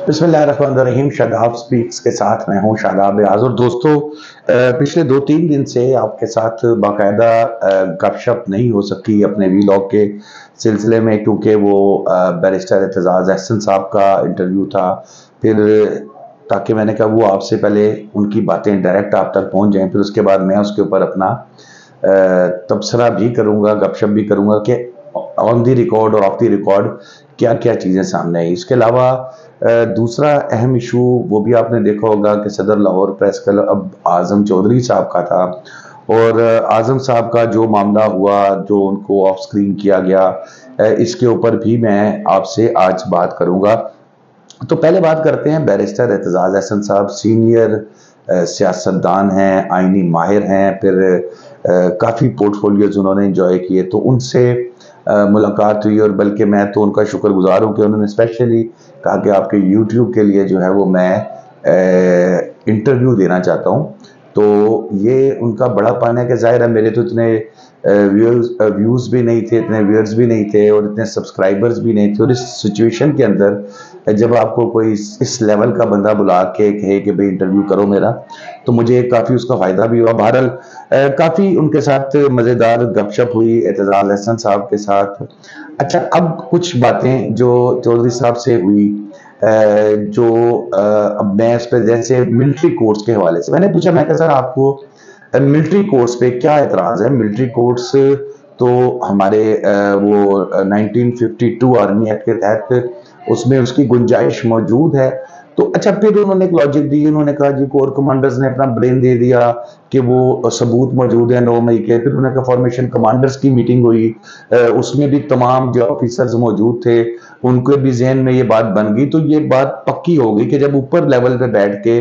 बिस्मिल्लाहिर्रहमानिर्रहीम। शादाब स्पीक्स के साथ मैं हूं शादाब हाज़िर। दोस्तों, पिछले 2-3 दिन से आपके साथ बाकायदा गपशप नहीं हो सकी अपने वीलॉग के सिलसिले में, क्योंकि वो बैरिस्टर एतजाज़ अहसन साहब का इंटरव्यू था। फिर ताकि मैंने कहा वो आपसे पहले उनकी बातें डायरेक्ट आप तक पहुंच जाएं, फिर उसके बाद मैं उसके ऊपर अपना तबसरा भी करूंगा, गपशप भी करूंगा कि ऑन दी रिकॉर्ड और ऑफ दी रिकॉर्ड क्या क्या चीज़ें सामने आई। इसके अलावा दूसरा अहम इशू वो भी आपने देखा होगा कि सदर लाहौर प्रेस क्लब अब आज़म चौधरी साहब का था, और आज़म साहब का जो मामला हुआ, जो उनको ऑफ स्क्रीन किया गया, इसके ऊपर भी मैं आपसे आज बात करूंगा। तो पहले बात करते हैं बैरिस्टर एतजाज़ अहसन साहब। सीनियर सियासतदान हैं, आइनी माहिर हैं, फिर काफ़ी पोर्टफोलियोज उन्होंने इंजॉय किए, तो उनसे मुलाकात हुई। और बल्कि मैं तो उनका शुक्रगुजार हूँ कि उन्होंने स्पेशली कहा कि आपके यूट्यूब के लिए जो है वो मैं इंटरव्यू देना चाहता हूँ। तो ये उनका बड़ापन है कि ज़ाहिर है मेरे तो इतने व्यूज़ भी नहीं थे, इतने व्यूअर्स भी नहीं थे, और इतने सब्सक्राइबर्स भी नहीं थे। और इस सिचुएशन के अंदर जब आपको कोई इस लेवल का बंदा बुला के कहे कि भाई इंटरव्यू करो मेरा, तो मुझे काफ़ी उसका फ़ायदा भी हुआ। बहरहाल काफ़ी उनके साथ मज़ेदार गपशप हुई एतजाज़ अहसन साहब के साथ। अच्छा, अब कुछ बातें जो चौधरी साहब से हुई, जो अब मैं इस पर, जैसे मिलिट्री कोर्स के हवाले से मैंने पूछा, मैं कहा सर आपको मिलिट्री कोर्स पे क्या एतराज है? मिलिट्री कोर्स तो हमारे वो 1952 आर्मी एक्ट के तहत उसमें उसकी गुंजाइश मौजूद है। तो अच्छा, फिर उन्होंने एक लॉजिक दी, उन्होंने कहा जी कोर कमांडर्स ने अपना ब्रेन दे दिया कि वो सबूत मौजूद है 9 मई के। फिर उन्होंने कहा फॉर्मेशन कमांडर्स की मीटिंग हुई, उसमें भी तमाम जो ऑफिसर्स मौजूद थे उनके भी जहन में ये बात बन गई। तो ये बात पक्की हो गई कि जब ऊपर लेवल पे बैठ के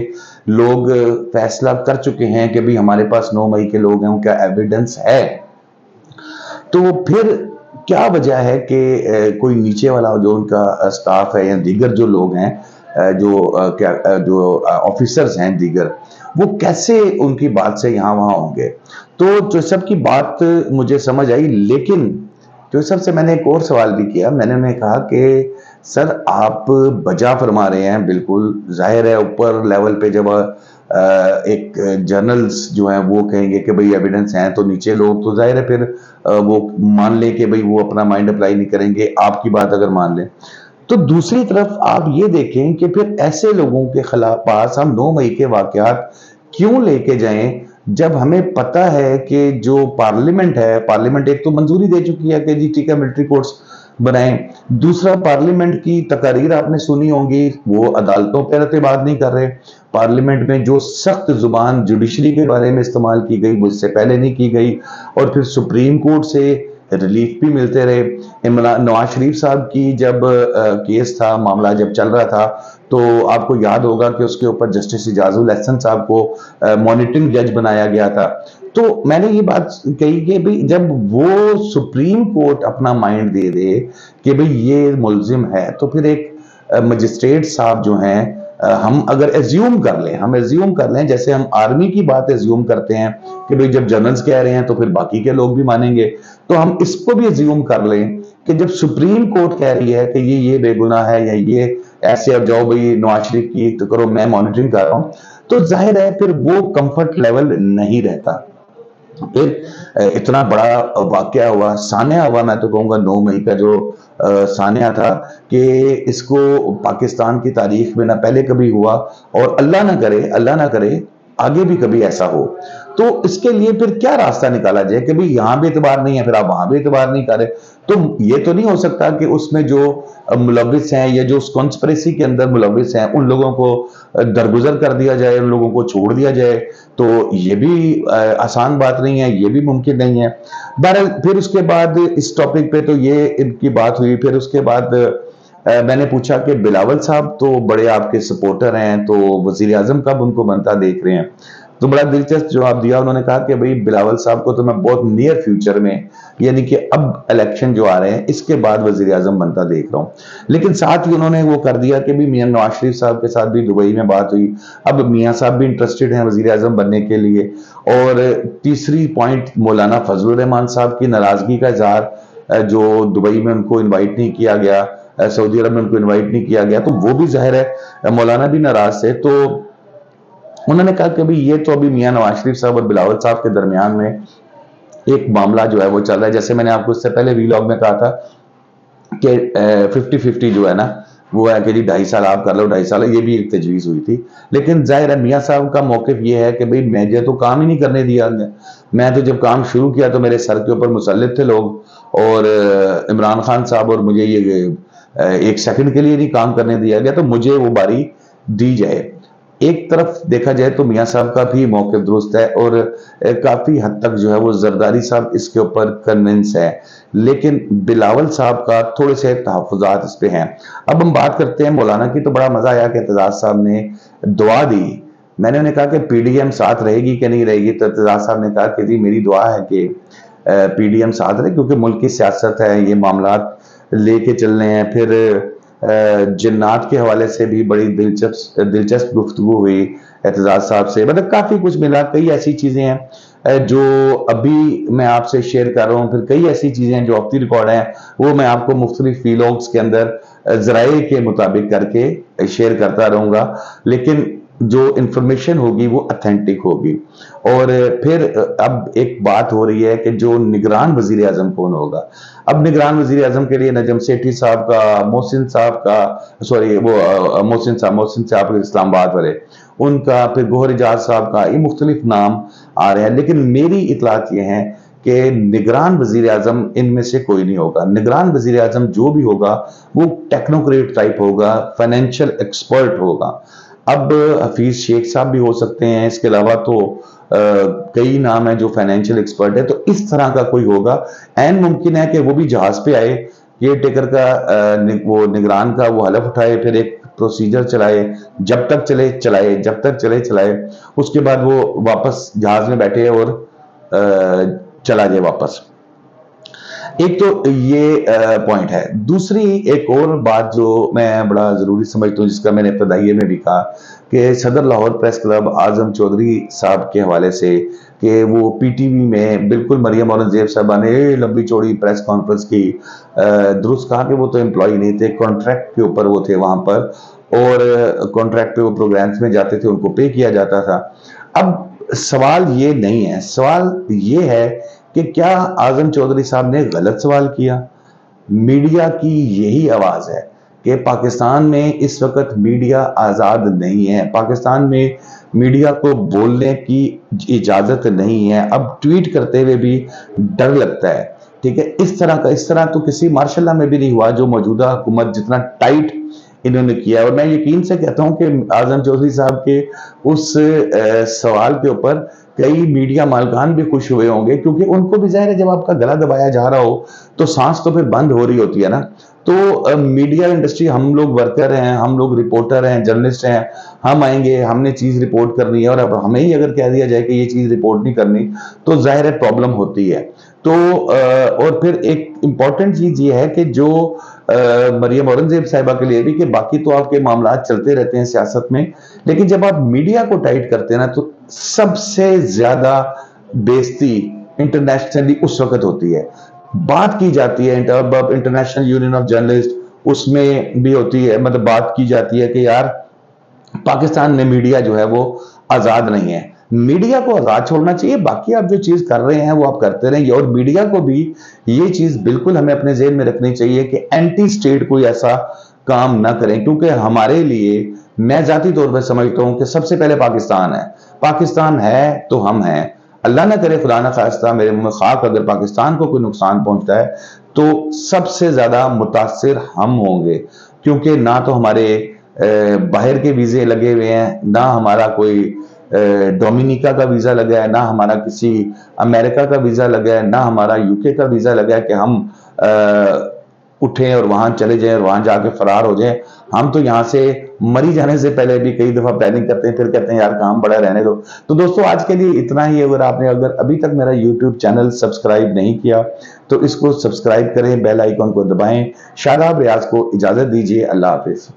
लोग फैसला कर चुके हैं कि भाई हमारे पास 9 मई के लोग हैं, उनका एविडेंस है, तो फिर क्या वजह है कि कोई नीचे वाला जो उनका स्टाफ है या दीगर जो लोग हैं, जो ऑफिसर्स हैं दीगर, वो कैसे उनकी बात से यहाँ वहाँ होंगे? तो जो सबकी बात मुझे समझ आई, लेकिन जो सबसे मैंने एक और सवाल भी किया। मैंने उन्हें कहा कि सर आप बजा फरमा रहे हैं, बिल्कुल जाहिर है ऊपर लेवल पे जब एक जर्नल्स जो हैं वो कहेंगे कि भाई एविडेंस हैं, तो नीचे लोग तो जाहिर है फिर वो मान ले कि भाई वो अपना माइंड अप्लाई नहीं करेंगे आपकी बात अगर मान लें। तो दूसरी तरफ आप ये देखें कि फिर ऐसे लोगों के खिलाफ पास हम 9 मई के वाकयात क्यों लेके जाएं, जब हमें पता है कि जो पार्लियामेंट है, पार्लियामेंट एक तो मंजूरी दे चुकी है कि जी ठीक है मिलिट्री कोर्ट्स बनाएं। दूसरा, पार्लियामेंट की तकारीर आपने सुनी होंगी, वो अदालतों पर एतमाद नहीं कर रहे। पार्लियामेंट में जो सख्त जुबान जुडिशरी के बारे में इस्तेमाल की गई वो इससे पहले नहीं की गई, और फिर सुप्रीम कोर्ट से रिलीफ भी मिलते रहे। इमरान नवाज शरीफ साहब की जब केस था, मामला जब चल रहा था, तो आपको याद होगा कि उसके ऊपर जस्टिस इजाजुल अहसन साहब को मॉनिटरिंग जज बनाया गया था। तो मैंने ये बात कही कि भाई जब वो सुप्रीम कोर्ट अपना माइंड दे दे कि भाई ये मुलजिम है, तो फिर एक मजिस्ट्रेट साहब जो हैं, हम अगर एज्यूम कर लें जैसे हम आर्मी की बात एज्यूम करते हैं कि भाई जब जनरल्स कह रहे हैं तो फिर बाकी के लोग भी मानेंगे, तो हम इसको भी एज्यूम कर लें कि जब सुप्रीम कोर्ट कह रही है कि ये बेगुनाह है या ये ऐसे, अब जाओ भाई नवाज शरीफ की तो करो, मैं मॉनिटरिंग कर रहा हूं, तो जाहिर है फिर वो कंफर्ट लेवल नहीं रहता। फिर इतना बड़ा वाकया हुआ, सान्या हुआ, मैं तो कहूँगा 9 मई का जो सान्या था, कि इसको पाकिस्तान की तारीख में ना पहले कभी हुआ, और अल्लाह ना करे आगे भी कभी ऐसा हो। तो इसके लिए फिर क्या रास्ता निकाला जाए कि भाई यहाँ भी एतबार नहीं है, फिर आप वहां भी एतबार नहीं कर रहे। तो ये तो नहीं हो सकता कि उसमें जो मुलविस हैं या जो उस कॉन्स्पिरेसी के अंदर मुलविस हैं उन लोगों को दरगुजर कर दिया जाए, उन लोगों को छोड़ दिया जाए। तो ये भी आसान बात नहीं है, ये भी मुमकिन नहीं है। बहरहाल फिर उसके बाद इस टॉपिक पे तो ये इनकी बात हुई। फिर उसके बाद मैंने पूछा कि बिलावल साहब तो बड़े आपके सपोर्टर हैं, तो वजीर आजम कब उनको बनता देख रहे हैं? तो बड़ा दिलचस्प जवाब दिया उन्होंने, कहा कि भाई बिलावल साहब को तो मैं बहुत नियर फ्यूचर में, यानी कि अब इलेक्शन जो आ रहे हैं इसके बाद वजीर आजम बनता देख रहा हूँ। लेकिन साथ ही उन्होंने वो कर दिया कि भी मियां नवाज शरीफ साहब के साथ भी दुबई में बात हुई, अब मियां साहब भी इंटरेस्टेड हैं वजीर आजम बनने के लिए। और तीसरी पॉइंट, मौलाना फजलुर रहमान साहब की नाराजगी का इजहार, जो दुबई में उनको इन्वाइट नहीं किया गया, सऊदी अरब में उनको इनवाइट नहीं किया गया, तो वो भी ज़ाहिर है मौलाना भी नाराज थे। तो उन्होंने कहा कि भाई ये तो अभी मियां नवाज शरीफ साहब और बिलावल साहब के दरमियान में एक मामला जो है वो चल रहा है। जैसे मैंने आपको इससे पहले वीलॉग में कहा था कि 50-50 जो है ना, वो है कि जी 2.5 साल आप कर लो, 2.5 साल, ये भी एक तजवीज़ हुई थी। लेकिन जाहिर है मियां साहब का मौक़िफ़ ये है कि भाई मुझे तो काम ही नहीं करने दिया गया। मैं तो जब काम शुरू किया तो मेरे सर के ऊपर मुसल्लत थे लोग, और इमरान खान साहब, और मुझे ये एक सेकंड के लिए नहीं काम करने दिया गया, तो मुझे वो बारी दी जाए। एक तरफ देखा जाए तो मियां साहब का भी मौक़िफ़ दुरुस्त है, और काफ़ी हद तक जो है वो जरदारी साहब इसके ऊपर कन्विंस है, लेकिन बिलावल साहब का थोड़े से तहफ़्फ़ुज़ात इस पे हैं। अब हम बात करते हैं मौलाना की। तो बड़ा मज़ा आया कि एतजाज़ साहब ने दुआ दी। मैंने उन्हें कहा कि पीडीएम साथ रहेगी कि नहीं रहेगी, तो एतजाज़ साहब ने कहा कि जी मेरी दुआ है कि पीडीएम साथ रहे, क्योंकि मुल्क की सियासत है, ये मामलात लेके चलने हैं। फिर जिन्नात के हवाले से भी बड़ी दिलचस्प गुफ्तगू हुई एतजाज़ साहब से, मतलब काफ़ी कुछ मिला। कई ऐसी चीज़ें हैं जो अभी मैं आपसे शेयर कर रहा हूँ, फिर कई ऐसी चीज़ें हैं जो ऑफ द रिकॉर्ड हैं, वो मैं आपको मुख्तलिफ वीलॉग्स के अंदर ज़राए के मुताबिक करके शेयर करता रहूँगा, लेकिन जो इंफॉर्मेशन होगी वो ऑथेंटिक होगी। और फिर अब एक बात हो रही है कि जो निगरान वज़ीर आज़म कौन होगा। अब निगरान वज़ीर आज़म के लिए नजम सेठी साहब का, मोहसिन साहब का, सॉरी वो मोहसिन साहब इस्लामाबाद वाले, उनका, फिर गौहर एजाज साहब का, ये मुख्तलिफ नाम आ रहे हैं। लेकिन मेरी इतलात ये हैं कि निगरान वज़ीर आज़म इनमें से कोई नहीं होगा। निगरान वज़ीर आज़म जो भी होगा वो टेक्नोक्रेट टाइप होगा, फाइनेंशियल एक्सपर्ट होगा। अब हफीज शेख साहब भी हो सकते हैं, इसके अलावा तो कई नाम है जो फाइनेंशियल एक्सपर्ट है। तो इस तरह का कोई होगा। एन मुमकिन है कि वो भी जहाज पे आए, केयर टेकर का वो निगरान का वो हलफ उठाए, फिर एक प्रोसीजर चलाए, जब तक चले चलाए, जब तक चले चलाए, उसके बाद वो वापस जहाज में बैठे और चला जाए वापस। एक तो ये पॉइंट है। दूसरी एक और बात जो मैं बड़ा जरूरी समझता हूँ, जिसका मैंने इब्तदाइये में भी कहा, कि सदर लाहौर प्रेस क्लब आजम चौधरी साहब के हवाले से कि वो पीटीवी में बिल्कुल मरियम औरंगजेब साहबा ने लंबी चौड़ी प्रेस कॉन्फ्रेंस की, दुरुस्त कहा कि वो तो एम्प्लॉय नहीं थे, कॉन्ट्रैक्ट के ऊपर वो थे वहां पर, और कॉन्ट्रैक्ट पे वो प्रोग्राम्स में जाते थे, उनको पे किया जाता था। अब सवाल ये नहीं है, सवाल ये है कि क्या आजम चौधरी साहब ने गलत सवाल किया। मीडिया की यही आवाज है कि पाकिस्तान में इस वक्त मीडिया आजाद नहीं है, पाकिस्तान में मीडिया को बोलने की इजाजत नहीं है। अब ट्वीट करते हुए भी डर लगता है, ठीक है। इस तरह तो किसी मार्शल में भी नहीं हुआ जो मौजूदा हुकूमत जितना टाइट इन्होंने किया। और मैं यकीन से कहता हूं कि आजम चौधरी साहब के उस सवाल के ऊपर कई मीडिया मालकान भी खुश हुए होंगे, क्योंकि उनको भी जाहिर है जब आपका गला दबाया जा रहा हो तो सांस तो फिर बंद हो रही होती है ना। तो मीडिया इंडस्ट्री, हम लोग वर्कर हैं, हम लोग रिपोर्टर हैं, जर्नलिस्ट हैं, हम आएंगे, हमने चीज रिपोर्ट करनी है, और अब हमें ही अगर कह दिया जाए कि ये चीज रिपोर्ट नहीं करनी, तो जाहिर है प्रॉब्लम होती है। तो और फिर एक इंपॉर्टेंट चीज ये है कि जो मरियम औरंगजेब साहिबा के लिए भी, कि बाकी तो आपके मामला चलते रहते हैं सियासत में, लेकिन जब आप मीडिया को टाइट करते हैं ना, तो सबसे ज्यादा बेइज्जती इंटरनेशनली उस वक्त होती है। बात की जाती है इंटरनेशनल यूनियन ऑफ जर्नलिस्ट, उसमें भी होती है, मतलब बात की जाती है कि यार पाकिस्तान में मीडिया जो है वो आजाद नहीं है। मीडिया को आजाद छोड़ना चाहिए, बाकी आप जो चीज कर रहे हैं वो आप करते रहिए। और मीडिया को भी ये चीज बिल्कुल हमें अपने जेहन में रखनी चाहिए कि एंटी स्टेट कोई ऐसा काम ना करें, क्योंकि हमारे लिए, मैं जाती तौर पर समझता हूं कि सबसे पहले पाकिस्तान है। पाकिस्तान है तो हम हैं। अल्लाह ना करे, खुदा ना खास्ता, मेरे मुंह में खाक, अगर पाकिस्तान को कोई नुकसान पहुंचता है तो सबसे ज्यादा मुतासिर हम होंगे, क्योंकि ना तो हमारे बाहर के वीजे लगे हुए हैं, ना हमारा कोई डोमिनिका का वीजा लगा है, ना हमारा किसी अमेरिका का वीजा लगा है, ना हमारा यूके का वीजा लगा है कि हम उठें और वहां चले जाएं और वहां जाके फरार हो जाएं। हम तो यहाँ से मरी जाने से पहले भी कई दफा प्लानिंग करते हैं, फिर कहते हैं यार काम बड़ा रहने दो। तो दोस्तों आज के लिए इतना ही। अगर आपने अभी तक मेरा यूट्यूब चैनल सब्सक्राइब नहीं किया तो इसको सब्सक्राइब करें, बेल आइकन को दबाएं। शादाब रियाज को इजाजत दीजिए। अल्लाह हाफिज।